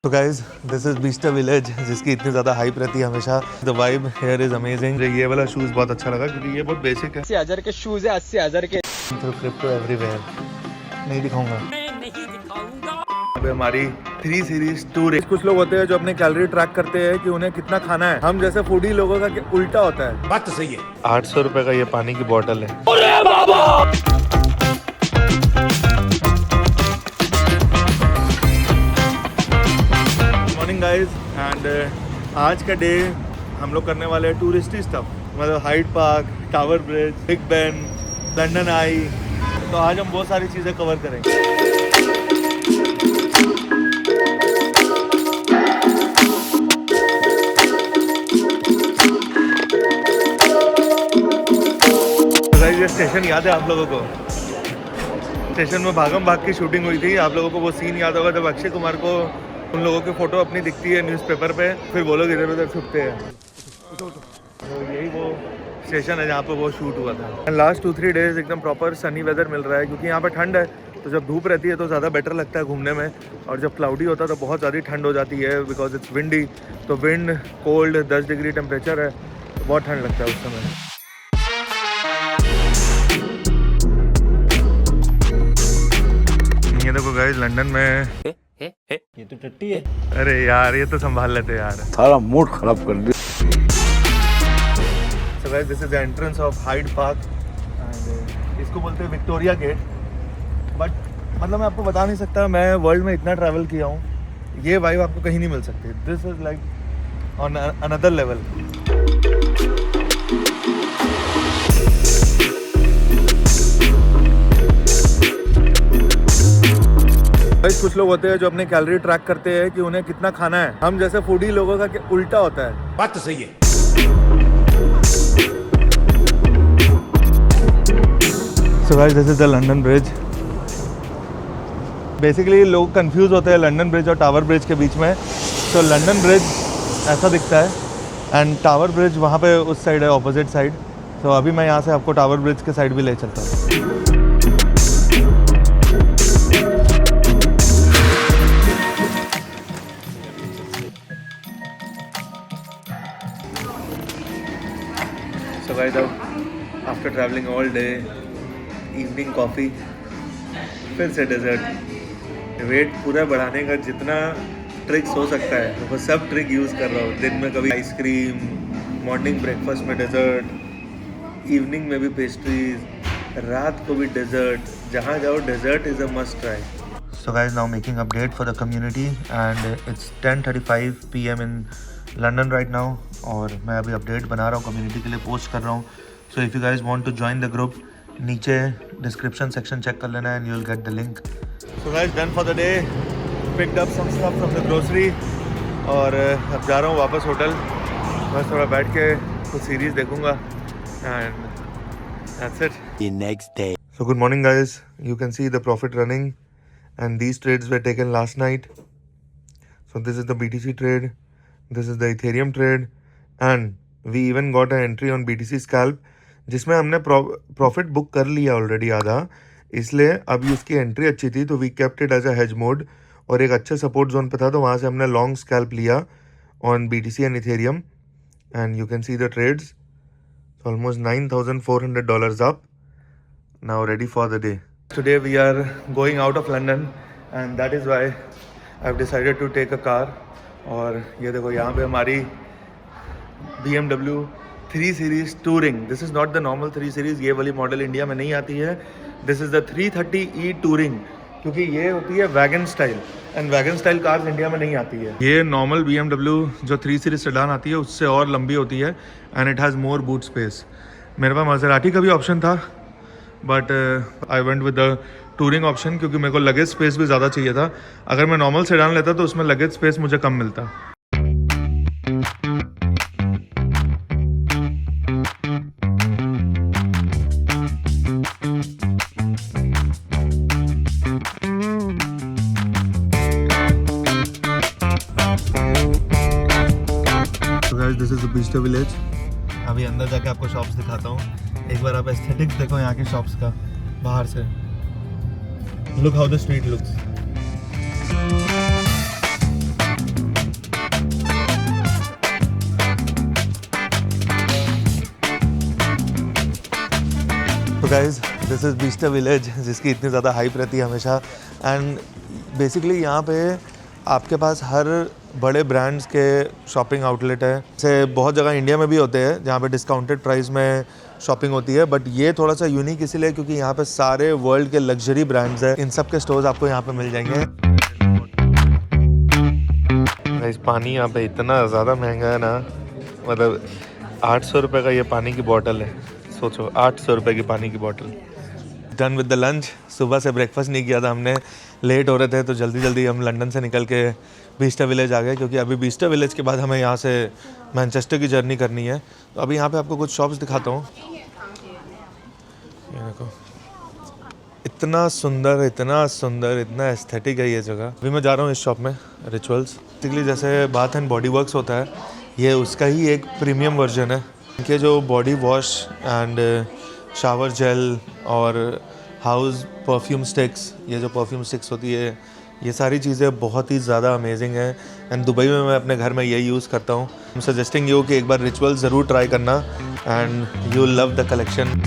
तो guys this is बीस्टा village जिसकी इतनी ज़्यादा हाइप रहती है हमेशा। The vibe here is amazing. ये वाला शूज़ बहुत अच्छा लगा क्योंकि ये बहुत बेसिक है। 80,000 के शूज है, 80,000 के। क्रिप्टो एवरीवेयर नहीं दिखाऊंगा। अभी हमारी 3 सीरीज टूर। कुछ लोग होते हैं जो अपने कैलोरी ट्रैक करते हैं कि उन्हें कितना खाना है। हम जैसे फूडी लोगों का उल्टा होता है। बात तो सही है। 800 रुपए का ये पानी की बोतल है। गाइस एंड आज का डे हम लोग करने वाले हैं टूरिस्टी स्टफ, मतलब Hyde Park, Tower Bridge, Big Ben, London Eye. तो आज हम बहुत सारी चीज़ें कवर करेंगे। तो गाइस ये स्टेशन याद है आप लोगों को? स्टेशन में भागम भाग की शूटिंग हुई थी। आप लोगों को वो सीन याद होगा जब अक्षय कुमार को उन लोगों की फ़ोटो अपनी दिखती है न्यूज़पेपर पे, फिर वो लोग इधर उधर छुपते हैं। तो यही वो स्टेशन है जहाँ पे वो शूट हुआ था। लास्ट 2-3 डेज एकदम प्रॉपर सनी वेदर मिल रहा है क्योंकि यहाँ पे ठंड है। तो जब धूप रहती है तो ज़्यादा बेटर लगता है घूमने में, और जब क्लाउडी होता है तो बहुत ज़्यादा ठंड हो जाती है बिकॉज इट्स विंडी। तो विंड कोल्ड 10 डिग्री टेम्परेचर है, तो बहुत ठंड लगता है उस समय। ये देखो गाइस लंदन में ये तो टट्टी है। अरे यार ये तो संभाल लेते यार, सारा मूड खराब कर दिया। So guys, this is the entrance of Hyde Park and इसको बोलते हैं विक्टोरिया गेट। बट मतलब मैं आपको बता नहीं सकता, मैं वर्ल्ड में इतना ट्रैवल किया हूँ, ये वाइब आपको कहीं नहीं मिल सकती। This is like on another level. कुछ लोग होते हैं जो अपने कैलोरी ट्रैक करते हैं कि उन्हें कितना खाना है। हम जैसे फूडी लोगों का उल्टा होता है। बात तो सही है। So guys, this is the London Bridge. Basically लोग कंफ्यूज होते हैं लंदन ब्रिज और टावर ब्रिज के बीच में। तो लंदन ब्रिज ऐसा दिखता है एंड टावर ब्रिज वहाँ पे उस साइड है, ऑपोजिट साइड। तो अभी मैं यहाँ से आपको टावर ब्रिज के साइड भी ले चलता हूँ। So guys, after traveling all day, evening coffee, फिर से डेजर्ट। वेट पूरा बढ़ाने का जितना ट्रिक्स हो सकता है वो सब ट्रिक यूज़ कर रहा हूँ। दिन में कभी आइसक्रीम, मॉर्निंग ब्रेकफास्ट में डेजर्ट, इवनिंग में भी पेस्ट्रीज, रात को भी डेजर्ट। जहाँ जाओ dessert is a must try. So guys, now making update for the community and it's 10:35 PM in London right now, और मैं अभी अपडेट बना रहा हूँ कम्युनिटी के लिए, पोस्ट कर रहा हूँ। So if you guys want to join the group, नीचे डिस्क्रिप्शन सेक्शन चेक कर लेना and you will get the link. So guys done for the day, picked up some stuff from the grocery, और अब जा रहा हूँ वापस hotel. बस थोड़ा बैठ के कुछ सीरीज़ देखूँगा and that's it. The next day. So good morning guys, you can see the profit running and these trades were taken last night. So this is the BTC trade, this is the Ethereum trade, and we even got an entry on BTC scalp जिसमें हमने profit book कर लिया already आधा, इसलिए अभी उसकी entry अच्छी थी तो we kept it as a hedge mode, और एक अच्छे सपोर्ट जोन पे था तो वहाँ से हमने लॉन्ग स्कैल्प लिया on BTC and ethereum and you can see the trades. Almost $9,400 up, now ready for the day. Today we are going out of London and that is why I've decided to take a car. और ये देखो यहाँ पे हमारी BMW 3 Series Touring. This is not the normal 3 Series, ये वाली model India में नहीं आती है। This is the 330e Touring, क्योंकि ये होती है wagon style and wagon style cars India में नहीं आती है। ये नॉर्मल BMW जो 3 Series सेडान आती है उससे और लंबी होती है and it has more boot space. मेरे पास मज़राटी का भी ऑप्शन था but I went with the touring option क्योंकि मेरे को लगेज स्पेस भी ज़्यादा चाहिए था। अगर मैं नॉर्मल सेडान लेता तो उसमें लगेज स्पेस मुझे कम मिलता। So guys, this is the Bicester Village. अभी अंदर जाके आपको शॉप्स दिखाता हूँ। एक बार आप एस्थेटिक्स देखो यहाँ के शॉप्स का बाहर से। Look how the street looks. तो गाइज दिस इज़ बीस्टा विलेज, जिसकी इतनी ज़्यादा हाइप रहती है हमेशा। एंड बेसिकली यहाँ पे आपके पास हर बड़े ब्रांड्स के शॉपिंग आउटलेट है। जैसे बहुत जगह इंडिया में भी होते हैं जहाँ पे डिस्काउंटेड प्राइस में शॉपिंग होती है, बट ये थोड़ा सा यूनिक इसीलिए क्योंकि यहाँ पे सारे वर्ल्ड के लग्जरी ब्रांड्स हैं। इन सब के स्टोर्स आपको यहाँ पे मिल जाएंगे। गाइस पानी यहाँ पे इतना ज़्यादा महंगा है ना, मतलब 800 रुपये का ये पानी की बॉटल है। सोचो 800 रुपये की पानी की bottle. Done with the lunch. सुबह से ब्रेकफास्ट नहीं किया था हमने, लेट हो रहे थे तो जल्दी जल्दी हम लंदन से निकल के बीस्टा विलेज आ गए, क्योंकि अभी बीस्टा विलेज के बाद हमें यहाँ से मैनचेस्टर की जर्नी करनी है। तो अभी यहाँ पे आपको कुछ शॉप्स दिखाता हूँ। ये देखो इतना सुंदर, इतना एस्थेटिक है ये जगह। अभी मैं जा रहा हूँ इस शॉप में, रिचुअल्स। बेसिकली जैसे बाथ एंड बॉडी वर्क्स होता है, ये उसका ही एक प्रीमियम वर्जन है। इनके जो body wash and shower gel और हाउस परफ्यूम स्टिक्स, ये जो परफ्यूम स्टिक्स होती है, ये सारी चीज़ें बहुत ही ज़्यादा अमेजिंग है। एंड दुबई में मैं अपने घर में यही यूज़ करता हूँ। आई एम सजेस्टिंग यू कि एक बार रिचुअल ज़रूर ट्राई करना and you love the collection.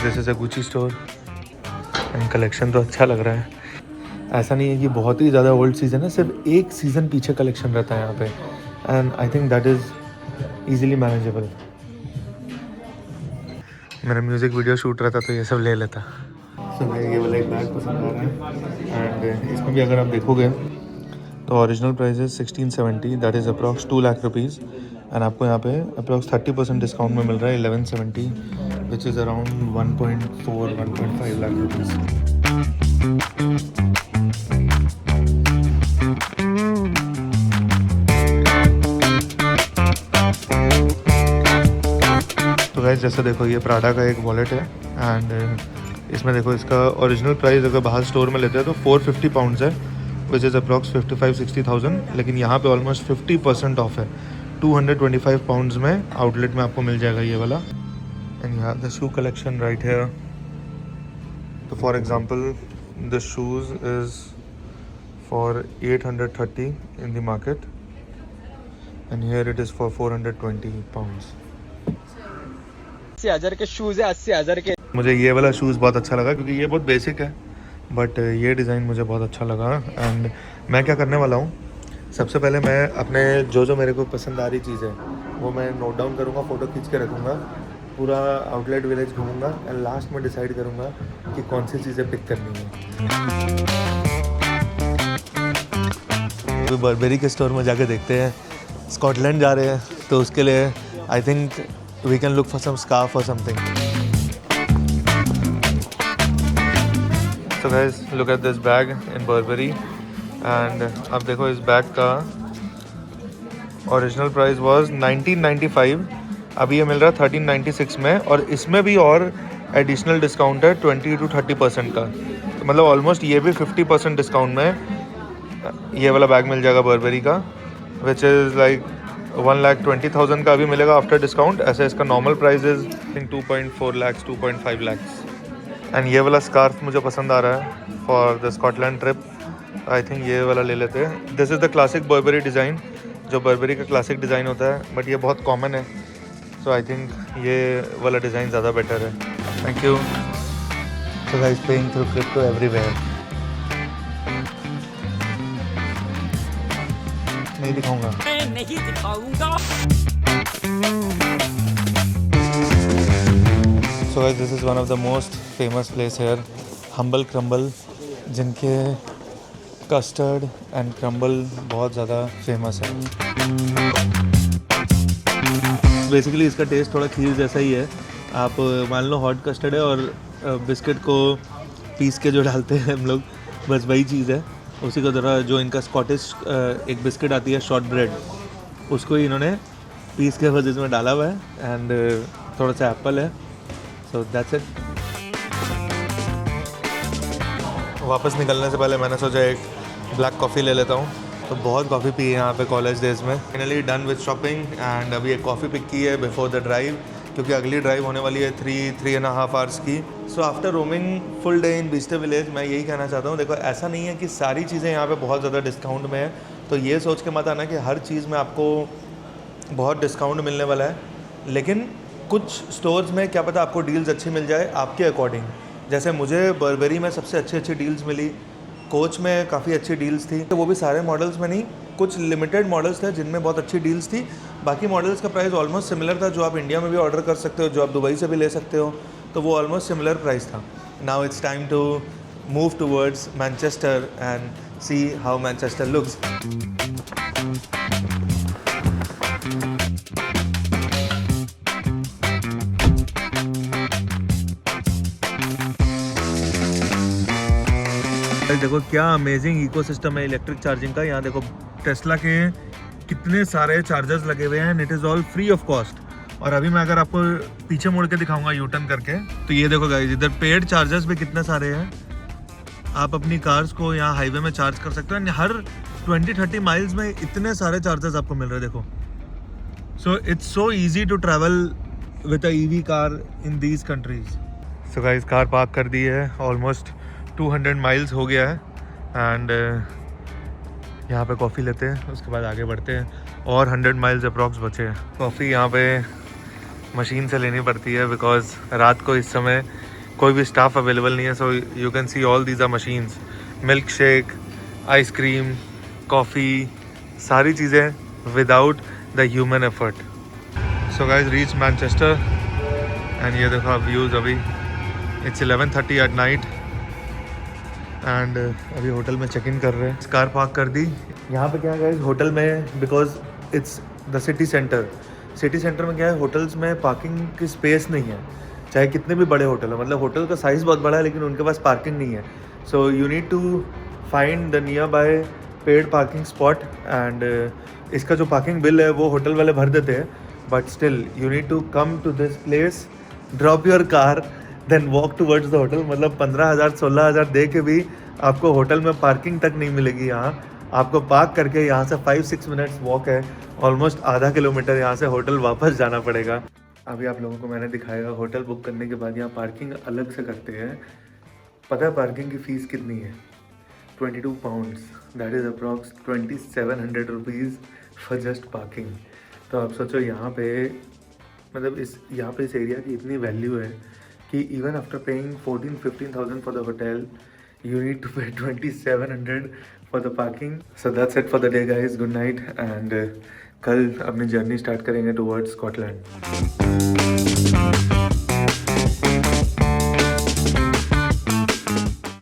This is a Gucci store and collection तो अच्छा लग रहा है। ऐसा नहीं है कि बहुत ही ज़्यादा ओल्ड सीज़न है, सिर्फ एक सीज़न पीछे कलेक्शन रहता है यहाँ पे, and I think that is easily manageable. मेरा म्यूज़िक वीडियो शूट रहा था तो ये सब ले लेता। सो मैं ये वाला एक बैग पसंद आ रहा है, एंड इसमें भी अगर आप देखोगे तो ओरिजिनल प्राइस है 1670, that is approx 2 lakh rupees, and आपको यहाँ पे अप्रॉक्स 30% डिस्काउंट में मिल रहा है 1170, which is around 1.5 lakh rupees. तो गाइस जैसे देखो ये प्राडा का एक वॉलेट है, एंड इसमें देखो इसका ओरिजिनल प्राइस अगर बाहर स्टोर में लेते हैं तो 450 पाउंड्स है, विच इज़ अप्रॉक्स 55-60,000, लेकिन यहाँ पे ऑलमोस्ट 50% ऑफ है। 225 पाउंड्स में आउटलेट में आपको मिल जाएगा ये वाला। एंड यहाँ the shoe collection right here. तो for example the shoes is for 830 in the market, and here it is for 420 pounds. 80,000 के शूज है, 80,000 के। मुझे ये वाला शूज़ बहुत अच्छा लगा क्योंकि ये बहुत बेसिक है, बट ये डिज़ाइन मुझे बहुत अच्छा लगा। एंड मैं क्या करने वाला हूँ, सबसे पहले मैं अपने जो मेरे को पसंद आ रही चीज़ है वो मैं नोट डाउन करूँगा, फ़ोटो खींच के रखूँगा, पूरा आउटलेट विलेज घूमूँगा, एंड लास्ट में डिसाइड करूँगा कि कौन सी चीज़ें पिक करनी है। तो बर्बेरी के स्टोर में जाके देखते हैं। स्कॉटलैंड जा रहे हैं तो उसके लिए I think we can look for some scarf और something. So guys, look at this bag in Burberry, and अब देखो इस बैग का ओरिजिनल प्राइस वाज 1995, अभी ये मिल रहा है 1396 में, और इसमें भी और एडिशनल डिस्काउंट है 20-30% का, तो मतलब ऑलमोस्ट ये भी 50% डिस्काउंट में ये वाला बैग मिल जाएगा बर्बेरी का, विच इज़ लाइक 1,20,000 का अभी मिलेगा आफ्टर डिस्काउंट। ऐसे इसका normal price is 2.4 lakhs 2.5 lakhs। And ये वाला स्कार्फ मुझे पसंद आ रहा है for the Scotland trip, I think ये वाला ले लेते हैं। This is the classic barberi design, जो बर्बेरी का क्लासिक डिज़ाइन होता है, बट ये बहुत कॉमन है, सो आई थिंक ये वाला डिज़ाइन ज़्यादा बेटर है। Thank you. So guys, paying through crypto everywhere. नहीं दिखाऊंगा। So guys, this is one of the most famous place here, Humble Crumble, जिनके कस्टर्ड एंड क्रम्बल बहुत ज़्यादा फेमस है। बेसिकली इसका टेस्ट थोड़ा खीर जैसा ही है। आप मान लो हॉट कस्टर्ड है और बिस्किट को पीस के जो डालते हैं हम लोग, बस वही चीज़ है। उसी का तरह जो इनका स्कॉटिश एक बिस्किट आती है शॉर्ट ब्रेड, उसको ही इन्होंने पीस के बस इसमें डाला हुआ है, एंड थोड़ा सा एप्पल है। So that's it. वापस निकलने से पहले मैंने सोचा एक ब्लैक कॉफ़ी ले लेता हूँ। तो बहुत कॉफ़ी पी है यहाँ पे कॉलेज डेज़ में। Finally done with shopping, and अभी एक कॉफ़ी पिक की है बिफोर द ड्राइव, क्योंकि अगली ड्राइव होने वाली है 3.5 आवर्स की। So after roaming full day in Bicester Village, मैं यही कहना चाहता हूँ, देखो ऐसा नहीं है कि सारी चीज़ें यहाँ पे बहुत ज़्यादा डिस्काउंट में है, तो ये सोच के मत आना कि हर चीज़ में आपको बहुत डिस्काउंट मिलने वाला है, लेकिन कुछ स्टोर्स में क्या पता आपको डील्स अच्छी मिल जाए आपके अकॉर्डिंग। जैसे मुझे बर्बरी में सबसे अच्छी डील्स मिली, कोच में काफ़ी अच्छी डील्स थी, तो वो भी सारे मॉडल्स में नहीं, कुछ लिमिटेड मॉडल्स थे जिनमें बहुत अच्छी डील्स थी। बाकी मॉडल्स का प्राइस ऑलमोस्ट सिमिलर था, जो आप इंडिया में भी ऑर्डर कर सकते हो, जो आप दुबई से भी ले सकते हो, तो वो ऑलमोस्ट सिमिलर प्राइस था। Now it's time to move towards Manchester and see how Manchester looks. देखो क्या अमेजिंग इकोसिस्टम है इलेक्ट्रिक चार्जिंग का। यहाँ देखो टेस्ला के कितने सारे चार्जर्स लगे हुए हैं, it is all free of cost. और अभी मैं अगर आपको पीछे मुड़ के दिखाऊंगा यू टर्न करके, तो ये देखो गाइस, इधर पेड चार्जर्स भी कितने सारे हैं। आप अपनी कार्स को यहाँ हाईवे में चार्ज कर सकते हो, हर 20-30 माइल्स में इतने सारे चार्जर्स आपको मिल रहे हैं। देखो, so it's so easy to travel with a EV car in these countries. So guys, car park कर दी है, ऑलमोस्ट 200 माइल्स हो गया है एंड यहाँ पे कॉफ़ी लेते हैं, उसके बाद आगे बढ़ते हैं। और 100 माइल्स अप्रॉक्स बचे हैं। कॉफ़ी यहाँ पे मशीन से लेनी पड़ती है बिकॉज रात को इस समय कोई भी स्टाफ अवेलेबल नहीं है। So you can see all these are machines, milk shake, ice cream, coffee, सारी चीज़ें without the human effort. So guys, reach Manchester and ये देखो आप व्यूज़। अभी इट्स 11:30 एट नाइट एंड अभी होटल में चेक इन कर रहे हैं। कार पार्क कर दी। यहाँ पे क्या है गाइस, होटल में because it's the city centre में क्या है, होटल्स में पार्किंग की स्पेस नहीं है, चाहे कितने भी बड़े होटल हो। मतलब होटल का साइज़ बहुत बड़ा है लेकिन उनके पास पार्किंग नहीं है। So you need to find the nearby paid parking spot and इसका जो पार्किंग बिल है वो होटल वाले भर देते हैं, but still you need to come to this place, drop your car, then walk towards the hotel. मतलब 15,000-16,000 दे के भी आपको होटल में पार्किंग तक नहीं मिलेगी। यहाँ आपको पार्क करके यहाँ से 5-6 मिनट्स वॉक है, ऑलमोस्ट आधा किलोमीटर यहाँ से होटल वापस जाना पड़ेगा। अभी आप लोगों को मैंने दिखाया होटल बुक करने के बाद यहाँ पार्किंग अलग से करते हैं। पता है पार्किंग की फ़ीस कितनी है? 22 pounds, that is approx 2700 rupees for just parking. तो आप सोचो यहाँ पे, मतलब यहाँ पे इस एरिया की इतनी वैल्यू है कि even after paying 14-15,000 for the hotel, you need to pay 2700 for the parking. So that's it for the day guys, good night and कल अपनी जर्नी स्टार्ट करेंगे towards स्कॉटलैंड।